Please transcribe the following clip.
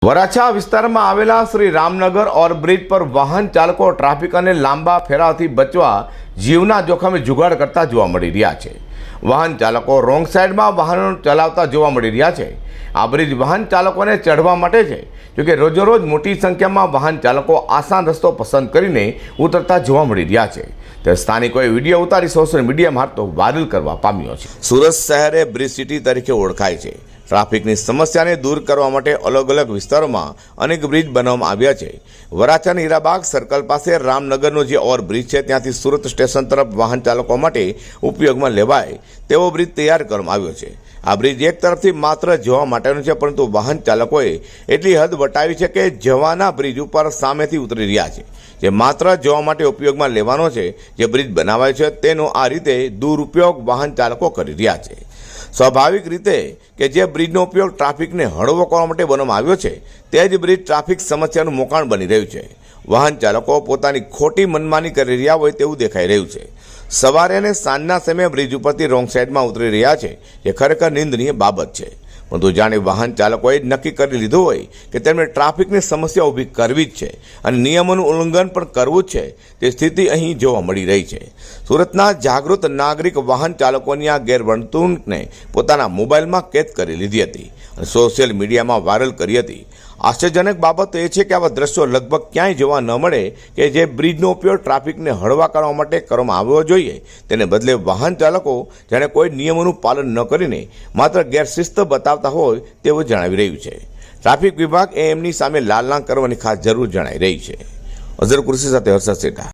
વરાછા વિસ્તારમાં આવેલા શ્રી રામનગર ઓવરબ્રિજ પર વાહન ચાલકો ટ્રાફિક અને લાંબા ફેરાથી બચવા જીવના જોખમે જુગાડ કરતા જોવા મળી રહ્યા છે। વાહન ચાલકો રોંગ સાઈડમાં વાહનો ચલાવતા જોવા મળી રહ્યા છે। આ બ્રિજ વાહન ચાલકોને ચઢવા માટે છે, જોકે રોજેરોજ મોટી સંખ્યામાં વાહન ચાલકો આસાન રસ્તો પસંદ કરીને ઉતરતા જોવા મળી રહ્યા છે। તે સ્થાનિકોએ વિડીયો ઉતારી સોશિયલ મીડિયામાં તો વાયરલ કરવા પામ્યો છે। સુરત શહેર એ બ્રિજ સિટી તરીકે ઓળખાય છે। ટ્રાફિકની સમસ્યાને દૂર કરવા માટે અલગ અલગ વિસ્તારોમાં અનેક બ્રિજ બનાવવામાં આવ્યા છે। વરાછાના હીરાબાગ સર્કલ પાસે રામનગરનો જે ઓવરબ્રિજ છે, ત્યાંથી સુરત સ્ટેશન તરફ વાહન ચાલકો માટે ઉપયોગમાં લેવાય તેવો બ્રિજ તૈયાર કરવામાં આવ્યો છે। આ બ્રિજ એક તરફથી માત્ર જવા માટેનો છે, પરંતુ વાહન ચાલકોએ એટલી હદ વટાવી છે કે જવાના બ્રિજ ઉપર સામેથી ઉતરી રહ્યા છે, જે માત્ર જવા માટે ઉપયોગમાં લેવાનો છે। જે બ્રિજ બનાવાય છે તેનો આ રીતે દુરુપયોગ વાહન ચાલકો કરી રહ્યા છે। સ્વાભાવિક રીતે કે જે બ્રિજનો ઉપયોગ ટ્રાફિકને હળવો કરવા માટે બનાવવામાં આવ્યો છે, તે જ બ્રિજ ટ્રાફિક સમસ્યાનું મોકાણ બની રહ્યું છે। વાહન ચાલકો પોતાની ખોટી મનમાની કરી રહ્યા હોય તેવું દેખાઈ રહ્યું છે। સવારે અને સાંજના સમયે બ્રિજ ઉપરથી રોંગ સાઈડમાં ઉતરી રહ્યા છે, જે ખરેખર નિંદનીય બાબત છે। પરંતુ જાણે વાહન ચાલકોએ નક્કી કરી લીધું હોય કે તેમને ટ્રાફિકની સમસ્યા ઊભી કરવી જ છે અને નિયમોનું ઉલ્લંઘન પણ કરવું જ છે, તે સ્થિતિ અહીં જોવા મળી રહી છે। સુરતના જાગૃત નાગરિક વાહન ચાલકોની આ ગેરવર્તણૂકને પોતાના મોબાઈલમાં કેદ કરી લીધી હતી અને સોશિયલ મીડિયામાં વાયરલ કરી હતી। આશ્ચર્યજનક બાબત એ છે કે આવા દ્રશ્યો લગભગ ક્યાંય જોવા ન મળે કે જે બ્રિજનો ઉપયોગ ટ્રાફિકને હળવા કરવા માટે કરવામાં આવવો જોઈએ, તેને બદલે વાહન ચાલકો જાણે કોઈ નિયમોનું પાલન ન કરીને માત્ર ગેરશિસ્ત બતાવતા હોય તેવું જણાવી રહ્યું છે। ટ્રાફિક વિભાગ એમની સામે લાલના કરવાની ખાસ જરૂર જણાઈ રહી છે। અઝર કુર્સી સાથે હર્ષદ સેઠા।